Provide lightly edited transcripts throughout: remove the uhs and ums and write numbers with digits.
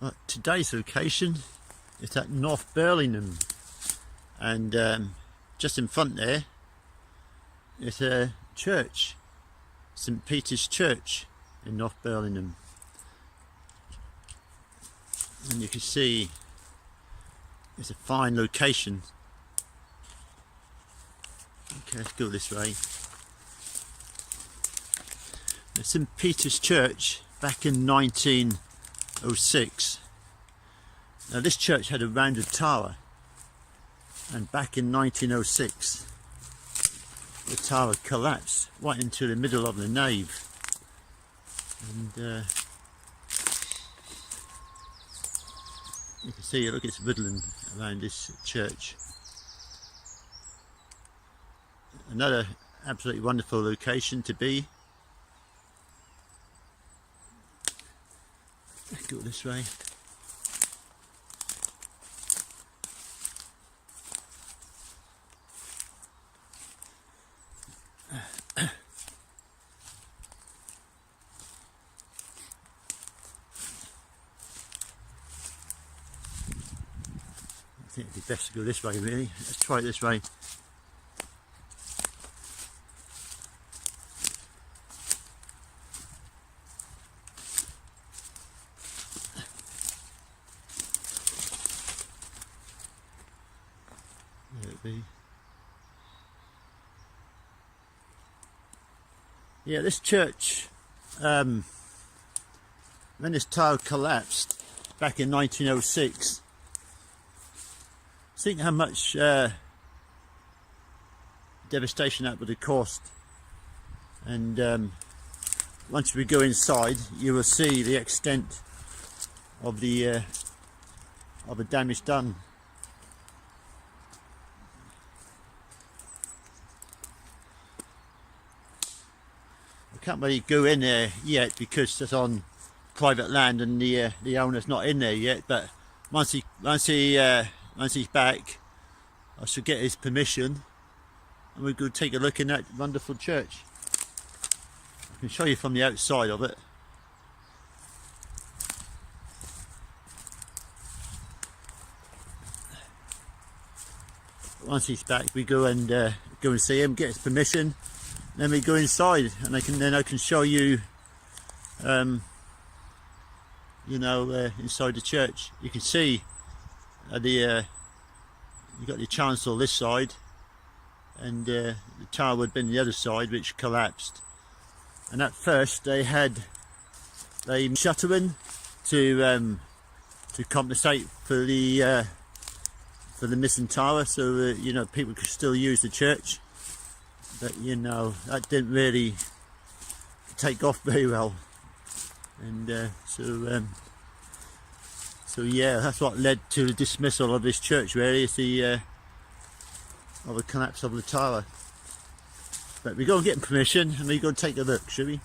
Right, today's location is at North Burlingham, and just in front there is a church, St Peter's Church in North Burlingham, and you can see it's a fine location. Okay, let's go this way. The St Peter's Church back in 1906. Now this church had a rounded tower, and back in 1906 the tower collapsed right into the middle of the nave, and you can see, look, it's woodland around this church. Another absolutely wonderful location to be. Let's go this way. I think it'd be best to go this way, really. Let's try it this way. There it be. Yeah, this church, when this tower collapsed back in 1906, think how much devastation that would have caused. And once we go inside, you will see the extent of the damage done. I can't really go in there yet because it's on private land and the owner's not in there yet. But once he's back, I should get his permission, and we'll go take a look in that wonderful church. I can show you from the outside of it. Once he's back, we go and see him, get his permission, then we go inside, and I can show you, inside the church. You can see you've got the chancel this side, and the tower would have been the other side, which collapsed. And at first they shuttering to compensate for the missing tower, so people could still use the church. But that didn't really take off very well, and so yeah, that's what led to the dismissal of this church, really, is the collapse of the tower. But we go and get permission, and we go and take a look, shall we?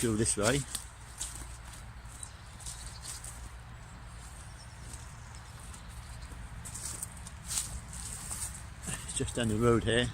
Go this way. It's just down the road here.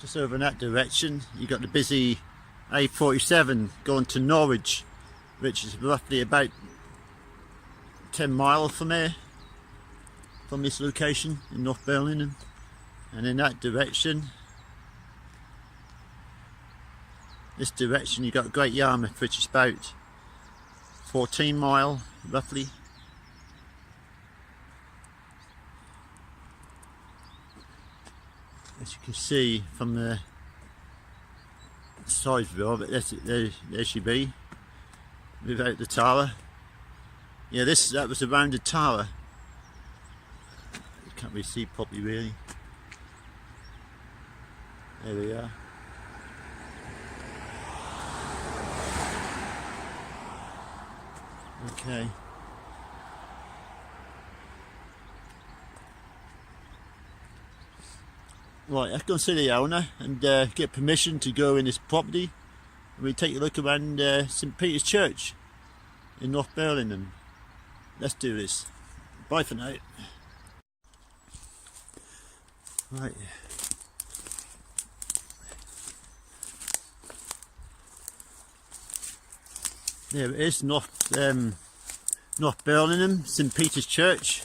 Just over in that direction, you got the busy A47 going to Norwich, which is roughly about 10 miles from here, from this location in North Burlingham. And in that direction, you got Great Yarmouth, which is about 14 miles roughly. As you can see from the side view of it, there she be, without the tower. Yeah, that was a rounded tower. You can't really see properly, really. There we are. Okay. Right, let's go and see the owner and get permission to go in this property. And we take a look around St Peter's Church in North Burlingham. Let's do this. Bye for now. Right. There it is, North Burlingham, St Peter's Church.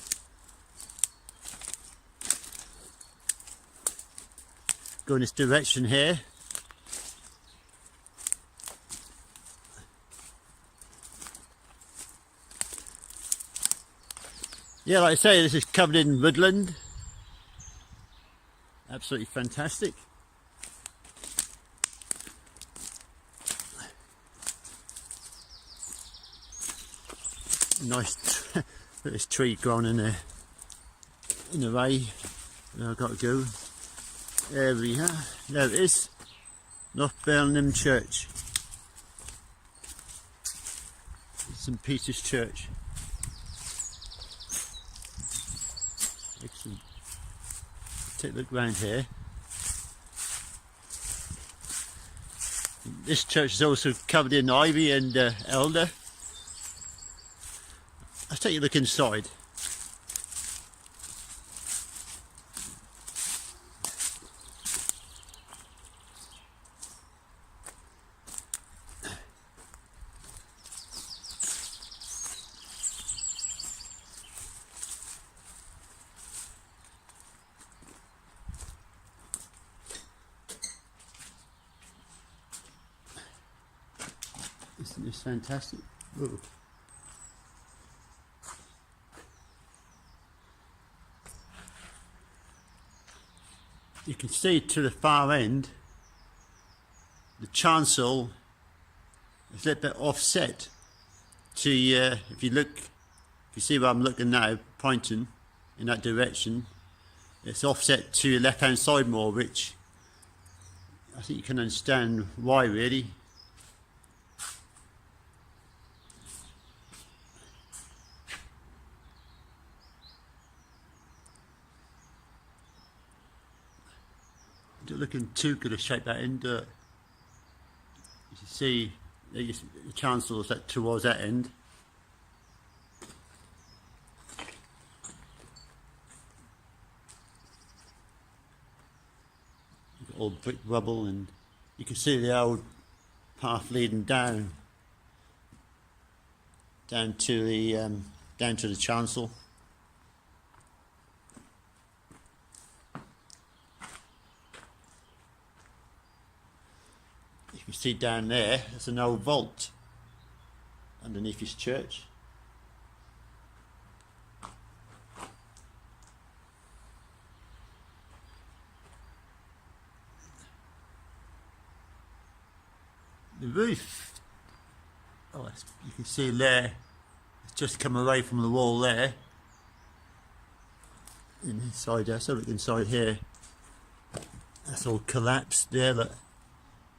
Go in this direction here. Yeah, like I say, this is covered in woodland. Absolutely fantastic. Nice, look at this tree growing in there. In the way, where I've got to go. There we are. There it is. North Burlingham Church. St Peter's Church. Excellent. Take a look round here. This church is also covered in ivy and elder. Let's take a look inside. Isn't this fantastic? Ooh. You can see to the far end, the chancel is a little bit offset to, if you see where I'm looking now, pointing in that direction, it's offset to the left hand side more, which I think you can understand why really. Looking too good a shape that end. You can see the chancel is towards that end. You've got all brick rubble, and you can see the old path leading down to the chancel. You see down there, there's an old vault underneath his church. The roof, you can see there, it's just come away from the wall there. Inside there, so look inside here, that's all collapsed there, look.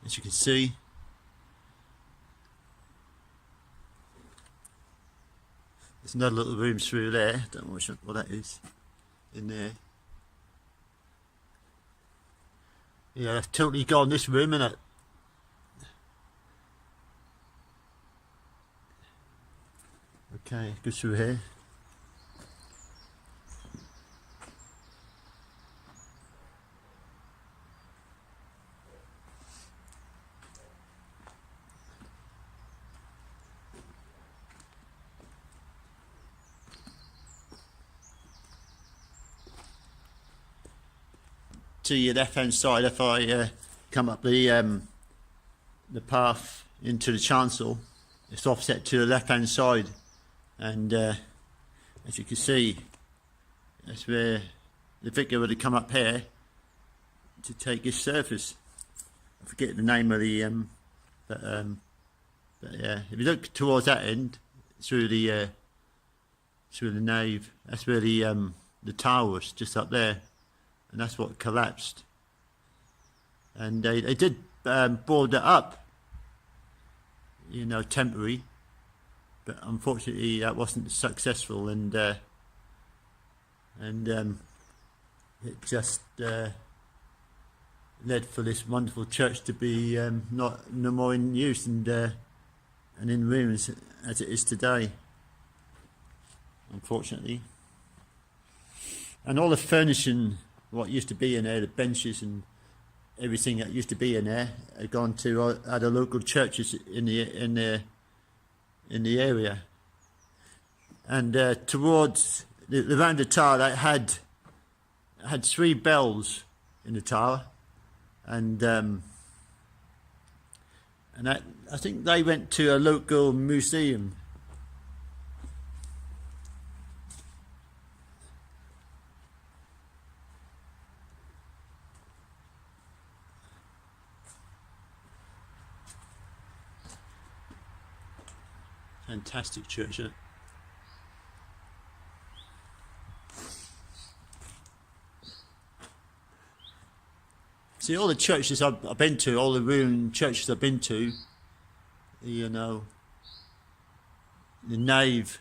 As you can see, there's another little room through there. Don't know what that is in there. Yeah, that's totally gone, this room, innit? Okay, go through here. To your left hand side, if I come up the path into the chancel, it's offset to the left hand side, and as you can see, that's where the vicar would have come up here to take his service. I forget the name of the but yeah, if you look towards that end through the nave, that's where the tower was, just up there. And that's what collapsed. And they did board it up, you know, temporary. but unfortunately that wasn't successful, and it just led for this wonderful church to be no more in use, and in ruins as it is today, unfortunately. And all the furnishing, what used to be in there, the benches and everything that used to be in there, had gone to other local churches in the area. And towards around the tower, they had 3 bells in the tower, and that, I think they went to a local museum. Fantastic church, isn't it? See, all the churches I've been to, all the ruined churches I've been to, you know, the nave,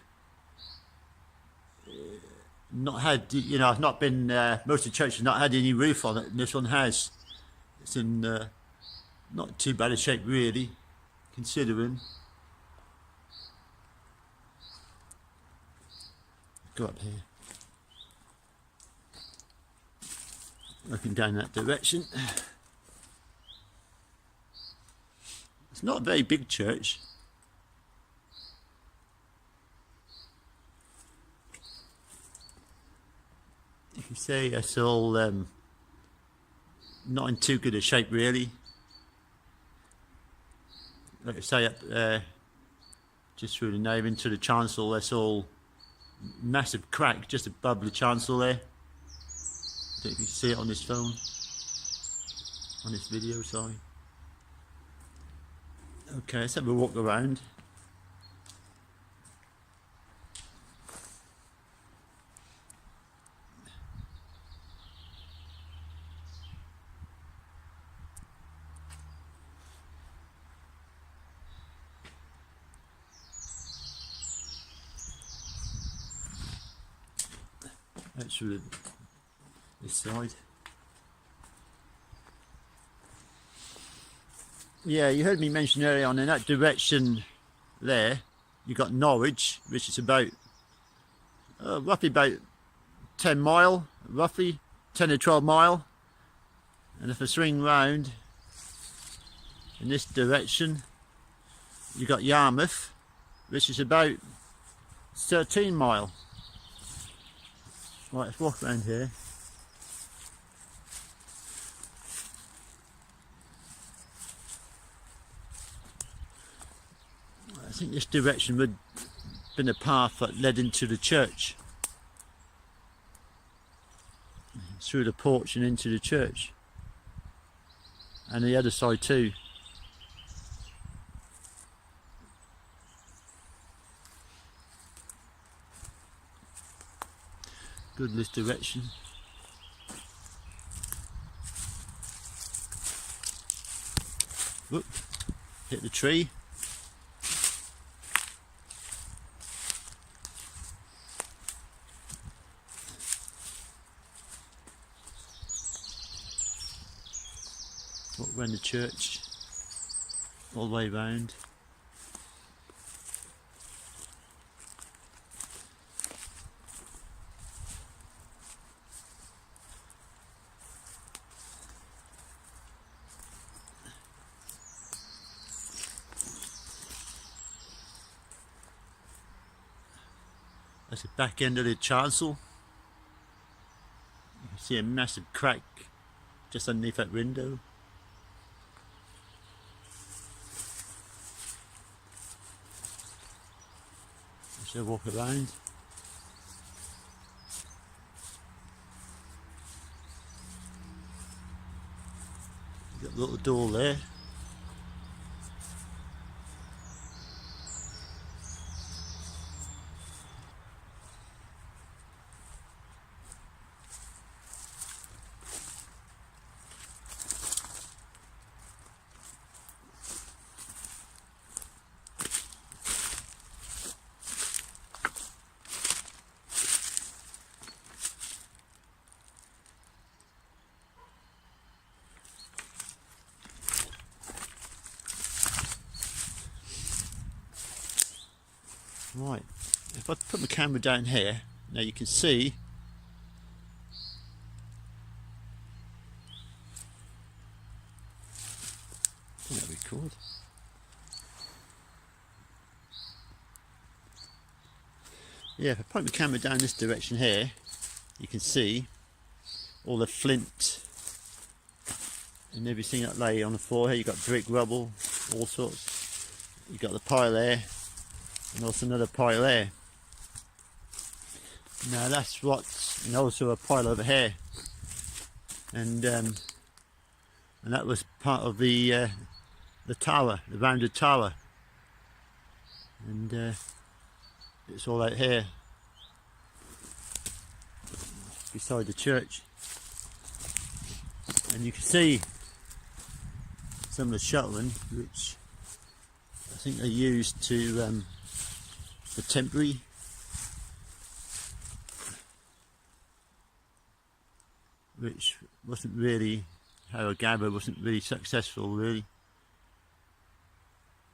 not had, you know, I've not been, most of the churches not had any roof on it, and this one has. It's in not too bad a shape really, considering. Go up here. Looking down that direction. It's not a very big church. You can see it's all not in too good a shape really. Like I say, up just through the nave into the chancel, that's all massive crack just above the chancel there. I don't know if you can see it on this phone, on this video, sorry. Okay, let's have a walk around. That's through this side. Yeah, you heard me mention earlier on in that direction there, you got Norwich, which is about roughly about 10 mile, roughly 10 or 12 mile. And if I swing round in this direction, you got Yarmouth, which is about 13 mile. Right, let's walk around here. I think this direction would have been a path that led into the church. Through the porch and into the church. And the other side too. Good this direction. Whoop, hit the tree. Walk around the church, all the way round. That's the back end of the chancel. You can see a massive crack just underneath that window. So walk around. Got a little door there. Right, if I put my camera down here, now you can see that record. Yeah, if I point my camera down this direction here, you can see all the flint and everything that lay on the floor here. You've got brick, rubble, all sorts. You've got the pile there, and also another pile there. Now that's what's, and also a pile over here, and that was part of the tower, the rounded tower, and it's all out here beside the church, and you can see some of the shuttering, which I think they used to for temporary. Which wasn't really, how I gather, wasn't really successful really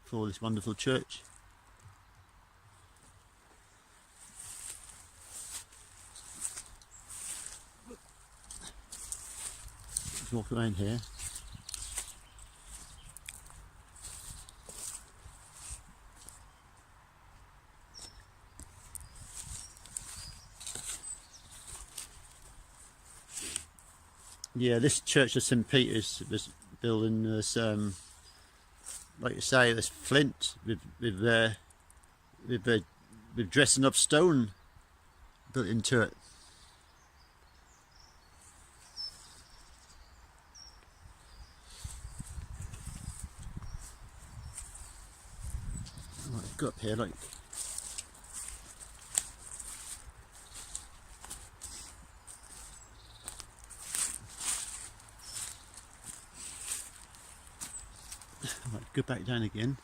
for this wonderful church. Let's walk around here. Yeah, this church of St. Peter's was building this, like you say, this flint with dressing up stone built into it. Right, go up here, like. Right, go back down again.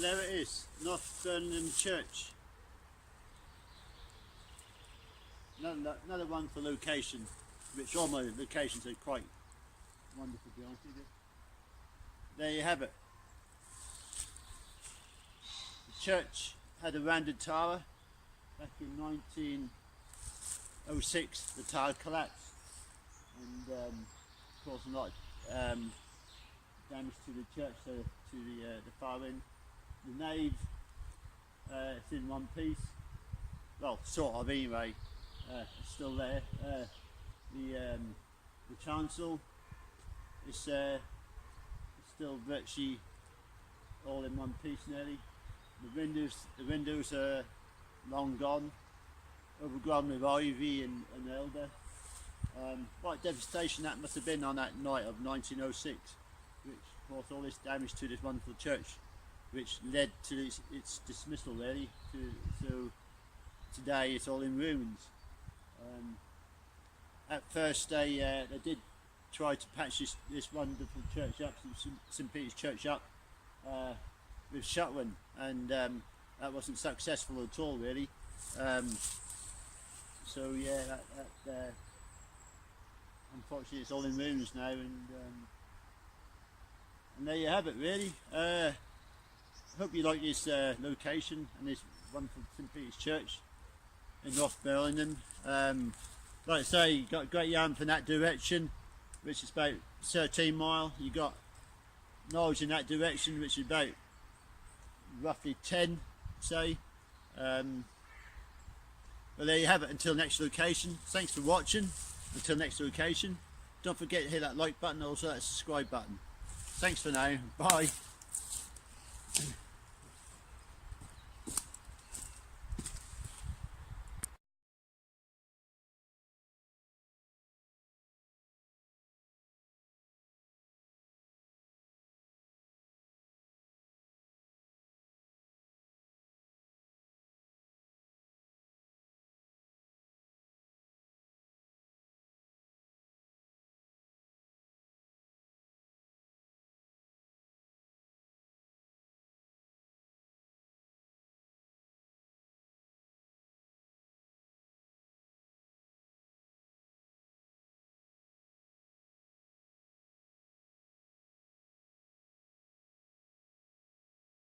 there it is, North Burlingham Church. Another wonderful location, which all my locations are quite wonderful, to be honest with you. There you have it. The church had a rounded tower. Back in 1906 the tower collapsed, and of course a lot of damage to the church, so to the far end. The nave is in one piece, well, sort of anyway. It's still there. The chancel is still virtually all in one piece nearly. The windows are long gone, overgrown with ivy and elder. What devastation that must have been on that night of 1906, which caused all this damage to this wonderful church, which led to its dismissal really. So today it's all in ruins. At first they did try to patch this wonderful church up, St Peter's Church up, with shuttering, and that wasn't successful at all really. So yeah, that unfortunately it's all in ruins now, and there you have it really. I hope you like this location and this wonderful St Peter's Church in North Burlingham. Like I say, you got Great Yarmouth in that direction, which is about 13 mile. You got Norwich in that direction, which is about roughly 10, say. But there you have it. Until next location. Thanks for watching. Until next location. Don't forget to hit that like button, also that subscribe button. Thanks for now. Bye.